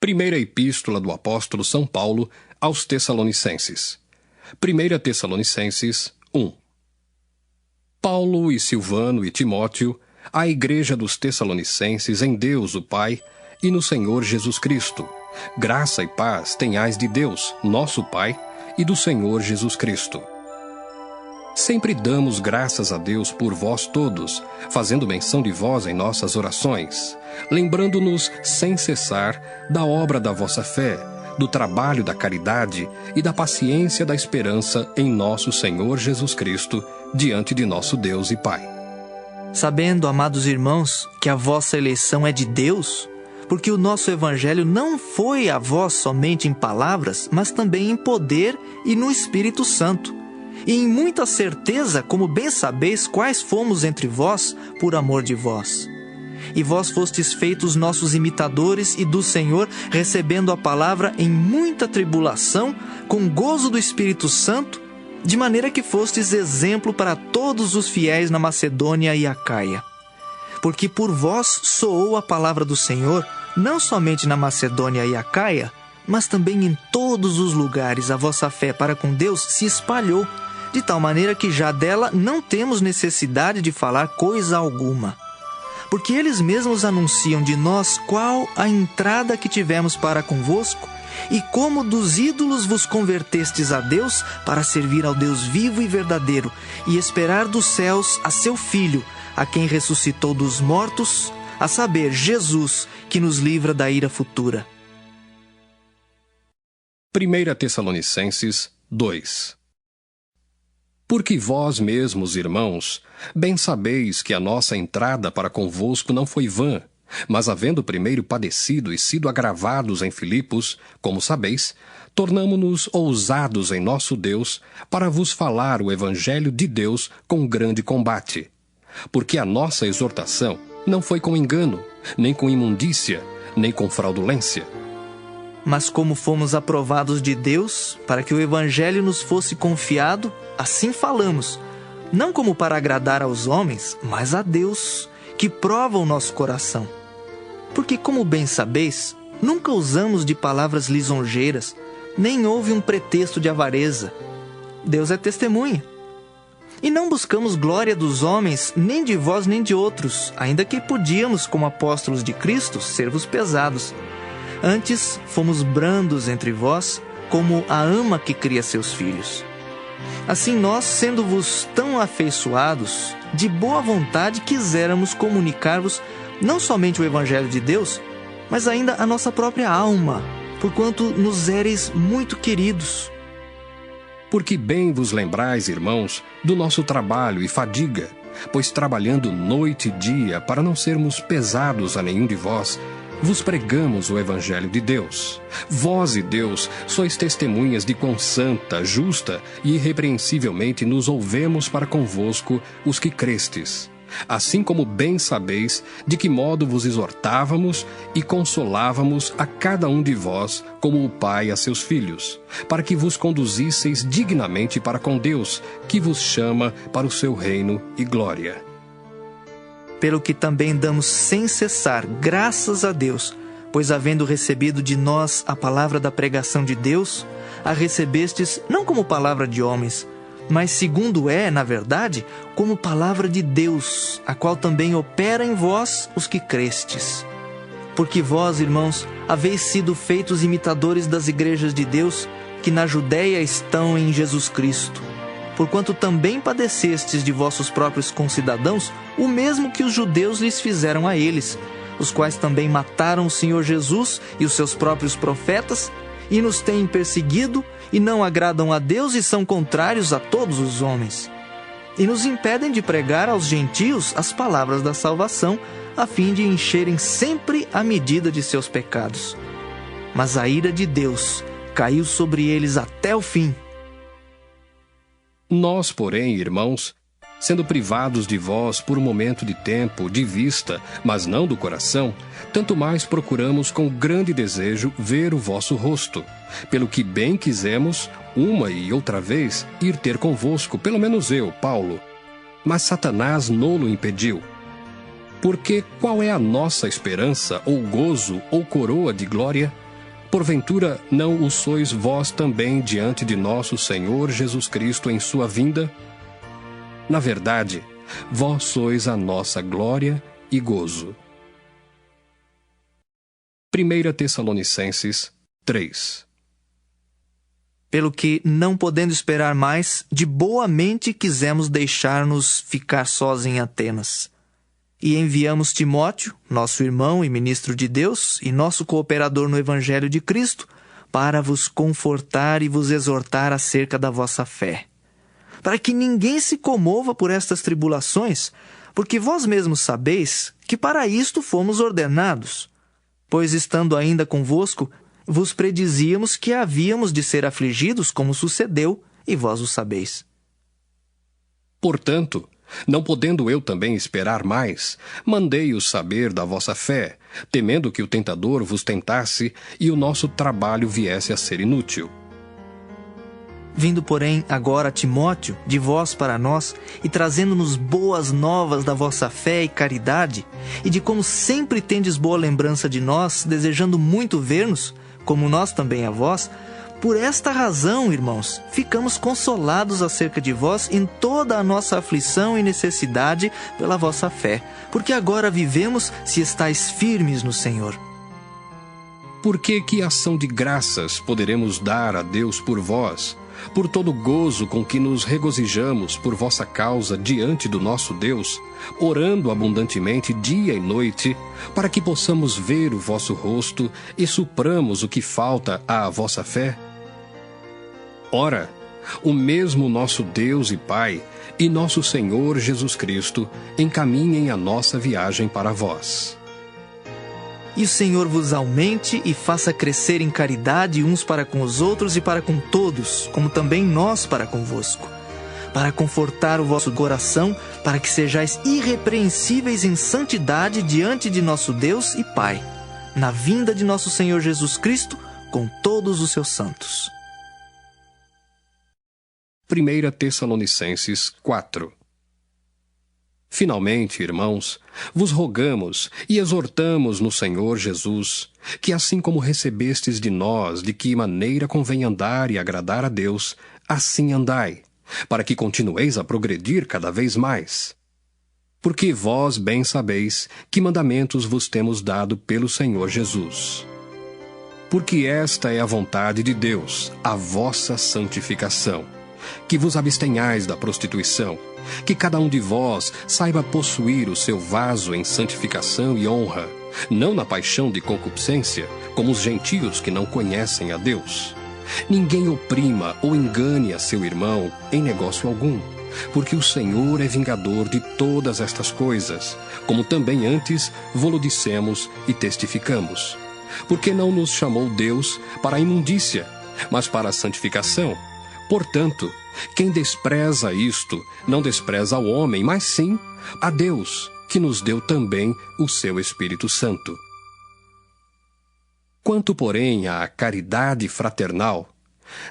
Primeira Epístola do Apóstolo São Paulo aos Tessalonicenses. 1 Tessalonicenses 1. Paulo e Silvano e Timóteo, à Igreja dos Tessalonicenses em Deus o Pai e no Senhor Jesus Cristo. Graça e paz tenhais de Deus, nosso Pai, e do Senhor Jesus Cristo. Sempre damos graças a Deus por vós todos, fazendo menção de vós em nossas orações, lembrando-nos sem cessar da obra da vossa fé, do trabalho da caridade e da paciência da esperança em nosso Senhor Jesus Cristo, diante de nosso Deus e Pai. Sabendo, amados irmãos, que a vossa eleição é de Deus, porque o nosso Evangelho não foi a vós somente em palavras, mas também em poder e no Espírito Santo, e em muita certeza, como bem sabeis, quais fomos entre vós por amor de vós. E vós fostes feitos nossos imitadores e do Senhor, recebendo a palavra em muita tribulação, com gozo do Espírito Santo, de maneira que fostes exemplo para todos os fiéis na Macedônia e Acaia. Porque por vós soou a palavra do Senhor, não somente na Macedônia e Acaia, mas também em todos os lugares a vossa fé para com Deus se espalhou, de tal maneira que já dela não temos necessidade de falar coisa alguma. Porque eles mesmos anunciam de nós qual a entrada que tivemos para convosco, e como dos ídolos vos convertestes a Deus para servir ao Deus vivo e verdadeiro, e esperar dos céus a seu Filho, a quem ressuscitou dos mortos, a saber, Jesus, que nos livra da ira futura. 1 Tessalonicenses 2. Porque vós mesmos, irmãos, bem sabeis que a nossa entrada para convosco não foi vã, mas havendo primeiro padecido e sido agravados em Filipos, como sabeis, tornamo-nos ousados em nosso Deus para vos falar o Evangelho de Deus com grande combate. Porque a nossa exortação não foi com engano, nem com imundícia, nem com fraudulência. Mas como fomos aprovados de Deus, para que o Evangelho nos fosse confiado, assim falamos, não como para agradar aos homens, mas a Deus, que prova o nosso coração. Porque, como bem sabeis, nunca usamos de palavras lisonjeiras, nem houve um pretexto de avareza. Deus é testemunha. E não buscamos glória dos homens, nem de vós nem de outros, ainda que podíamos, como apóstolos de Cristo, ser-vos pesados. Antes, fomos brandos entre vós, como a ama que cria seus filhos. Assim nós, sendo-vos tão afeiçoados, de boa vontade quiséramos comunicar-vos não somente o Evangelho de Deus, mas ainda a nossa própria alma, porquanto nos éreis muito queridos. Porque bem vos lembrais, irmãos, do nosso trabalho e fadiga, pois trabalhando noite e dia para não sermos pesados a nenhum de vós, vos pregamos o Evangelho de Deus. Vós e Deus sois testemunhas de quão santa, justa e irrepreensivelmente nos ouvemos para convosco os que crestes. Assim como bem sabeis de que modo vos exortávamos e consolávamos a cada um de vós, como o Pai a seus filhos, para que vos conduzisseis dignamente para com Deus, que vos chama para o seu reino e glória. Pelo que também damos sem cessar graças a Deus, pois havendo recebido de nós a palavra da pregação de Deus, a recebestes não como palavra de homens, mas segundo é, na verdade, como palavra de Deus, a qual também opera em vós os que crestes. Porque vós, irmãos, haveis sido feitos imitadores das igrejas de Deus, que na Judéia estão em Jesus Cristo. Porquanto também padecestes de vossos próprios concidadãos o mesmo que os judeus lhes fizeram a eles, os quais também mataram o Senhor Jesus e os seus próprios profetas, e nos têm perseguido, e não agradam a Deus e são contrários a todos os homens. E nos impedem de pregar aos gentios as palavras da salvação, a fim de encherem sempre a medida de seus pecados. Mas a ira de Deus caiu sobre eles até o fim. Nós, porém, irmãos, sendo privados de vós por um momento de tempo, de vista, mas não do coração, tanto mais procuramos com grande desejo ver o vosso rosto, pelo que bem quisemos, uma e outra vez, ir ter convosco, pelo menos eu, Paulo. Mas Satanás nolo impediu. Porque qual é a nossa esperança, ou gozo, ou coroa de glória? Porventura, não o sois vós também diante de nosso Senhor Jesus Cristo em sua vinda? Na verdade, vós sois a nossa glória e gozo. 1 Tessalonicenses 3. Pelo que, não podendo esperar mais, de boa mente quisemos deixar-nos ficar sós em Atenas. E enviamos Timóteo, nosso irmão e ministro de Deus, e nosso cooperador no Evangelho de Cristo, para vos confortar e vos exortar acerca da vossa fé. Para que ninguém se comova por estas tribulações, porque vós mesmos sabeis que para isto fomos ordenados. Pois, estando ainda convosco, vos predizíamos que havíamos de ser afligidos, como sucedeu, e vós o sabeis. Portanto, não podendo eu também esperar mais, mandei-os saber da vossa fé, temendo que o tentador vos tentasse e o nosso trabalho viesse a ser inútil. Vindo, porém, agora Timóteo, de vós para nós, e trazendo-nos boas novas da vossa fé e caridade, e de como sempre tendes boa lembrança de nós, desejando muito ver-nos, como nós também a vós, por esta razão, irmãos, ficamos consolados acerca de vós em toda a nossa aflição e necessidade pela vossa fé, porque agora vivemos se estáis firmes no Senhor. Porque que ação de graças poderemos dar a Deus por vós, por todo o gozo com que nos regozijamos por vossa causa diante do nosso Deus, orando abundantemente dia e noite, para que possamos ver o vosso rosto e supramos o que falta à vossa fé? Ora, o mesmo nosso Deus e Pai e nosso Senhor Jesus Cristo encaminhem a nossa viagem para vós. E o Senhor vos aumente e faça crescer em caridade uns para com os outros e para com todos, como também nós para convosco, para confortar o vosso coração, para que sejais irrepreensíveis em santidade diante de nosso Deus e Pai, na vinda de nosso Senhor Jesus Cristo com todos os seus santos. 1 Tessalonicenses 4. Finalmente, irmãos, vos rogamos e exortamos no Senhor Jesus, que assim como recebestes de nós de que maneira convém andar e agradar a Deus, assim andai, para que continueis a progredir cada vez mais. Porque vós bem sabeis que mandamentos vos temos dado pelo Senhor Jesus. Porque esta é a vontade de Deus, a vossa santificação, que vos abstenhais da prostituição, que cada um de vós saiba possuir o seu vaso em santificação e honra, não na paixão de concupiscência, como os gentios que não conhecem a Deus. Ninguém oprima ou engane a seu irmão em negócio algum, porque o Senhor é vingador de todas estas coisas, como também antes vô-lo dissemos e testificamos. Porque não nos chamou Deus para a imundícia, mas para a santificação. Portanto, quem despreza isto, não despreza ao homem, mas sim a Deus, que nos deu também o seu Espírito Santo. Quanto, porém, à caridade fraternal,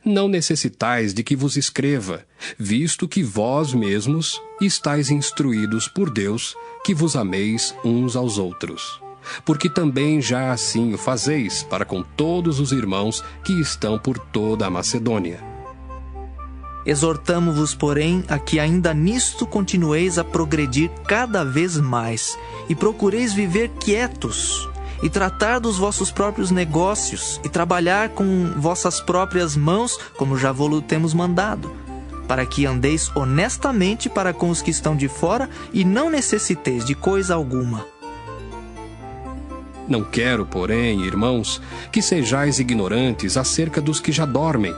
não necessitais de que vos escreva, visto que vós mesmos estáis instruídos por Deus, que vos ameis uns aos outros. Porque também já assim o fazeis para com todos os irmãos que estão por toda a Macedônia. Exortamo-vos, porém, a que ainda nisto continueis a progredir cada vez mais, e procureis viver quietos, e tratar dos vossos próprios negócios, e trabalhar com vossas próprias mãos, como já vos temos mandado, para que andeis honestamente para com os que estão de fora, e não necessiteis de coisa alguma. Não quero, porém, irmãos, que sejais ignorantes acerca dos que já dormem,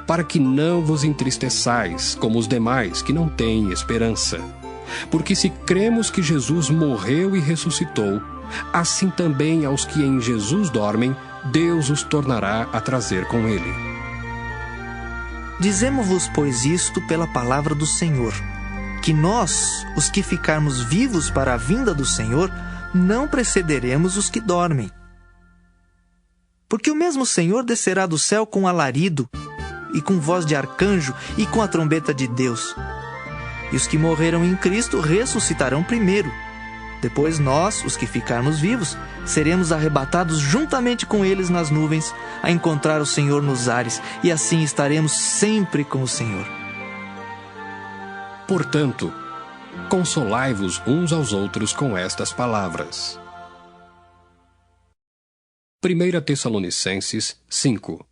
para que não vos entristeçais como os demais que não têm esperança. Porque se cremos que Jesus morreu e ressuscitou, assim também aos que em Jesus dormem, Deus os tornará a trazer com ele. Dizemo-vos, pois, isto pela palavra do Senhor, que nós, os que ficarmos vivos para a vinda do Senhor, não precederemos os que dormem. Porque o mesmo Senhor descerá do céu com alarido, e com voz de arcanjo, e com a trombeta de Deus. E os que morreram em Cristo ressuscitarão primeiro. Depois nós, os que ficarmos vivos, seremos arrebatados juntamente com eles nas nuvens, a encontrar o Senhor nos ares, e assim estaremos sempre com o Senhor. Portanto, consolai-vos uns aos outros com estas palavras. 1 Tessalonicenses 5.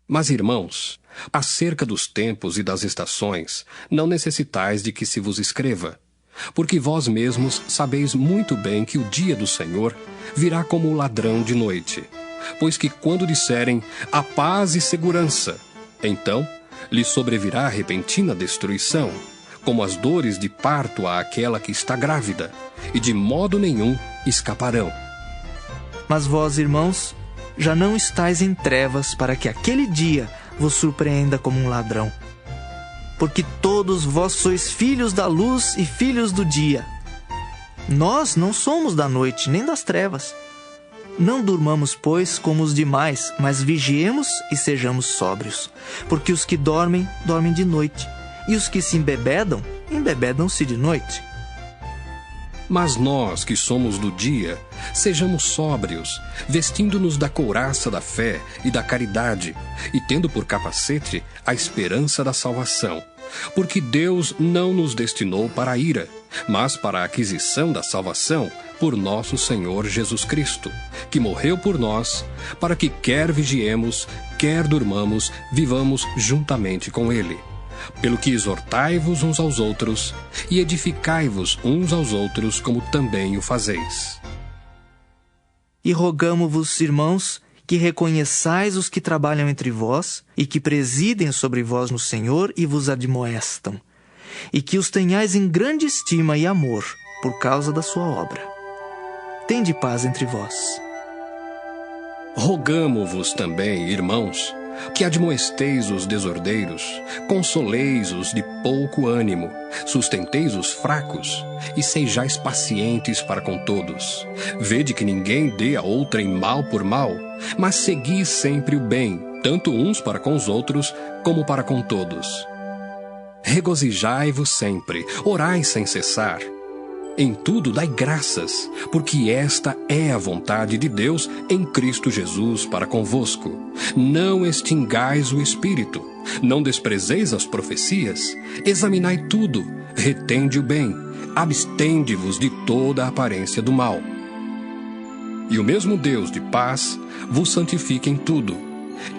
Mas, irmãos, acerca dos tempos e das estações, não necessitais de que se vos escreva, porque vós mesmos sabeis muito bem que o dia do Senhor virá como ladrão de noite. Pois que quando disserem a paz e segurança, então lhes sobrevirá a repentina destruição, como as dores de parto àquela que está grávida, e de modo nenhum escaparão. Mas vós, irmãos, já não estáis em trevas para que aquele dia vos surpreenda como um ladrão. Porque todos vós sois filhos da luz e filhos do dia. Nós não somos da noite nem das trevas. Não durmamos, pois, como os demais, mas vigiemos e sejamos sóbrios. Porque os que dormem, dormem de noite, e os que se embebedam, embebedam-se de noite. Mas nós, que somos do dia, sejamos sóbrios, vestindo-nos da couraça da fé e da caridade, e tendo por capacete a esperança da salvação. Porque Deus não nos destinou para a ira, mas para a aquisição da salvação por nosso Senhor Jesus Cristo, que morreu por nós, para que quer vigiemos, quer durmamos, vivamos juntamente com Ele. Pelo que exortai-vos uns aos outros, e edificai-vos uns aos outros, como também o fazeis. E rogamo-vos, irmãos, que reconheçais os que trabalham entre vós, e que presidem sobre vós no Senhor e vos admoestam, e que os tenhais em grande estima e amor, por causa da sua obra. Tende paz entre vós. Rogamo-vos também, irmãos, que admoesteis os desordeiros, consoleis os de pouco ânimo, sustenteis os fracos, e sejais pacientes para com todos. Vede que ninguém dê a outrem mal por mal, mas segui sempre o bem, tanto uns para com os outros, como para com todos. Regozijai-vos sempre, orai sem cessar. Em tudo dai graças, porque esta é a vontade de Deus em Cristo Jesus para convosco. Não extingais o Espírito, não desprezeis as profecias, examinai tudo, retende o bem, abstende-vos de toda a aparência do mal. E o mesmo Deus de paz vos santifique em tudo,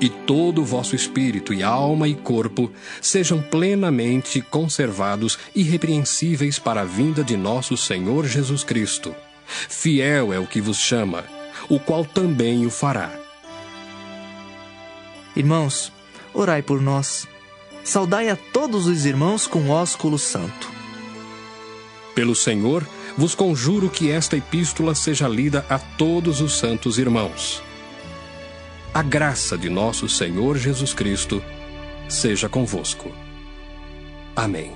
e todo o vosso espírito e alma e corpo sejam plenamente conservados irrepreensíveis para a vinda de nosso Senhor Jesus Cristo. Fiel é o que vos chama, o qual também o fará. Irmãos, orai por nós. Saudai a todos os irmãos com ósculo santo. Pelo Senhor, vos conjuro que esta epístola seja lida a todos os santos irmãos. A graça de nosso Senhor Jesus Cristo seja convosco. Amém.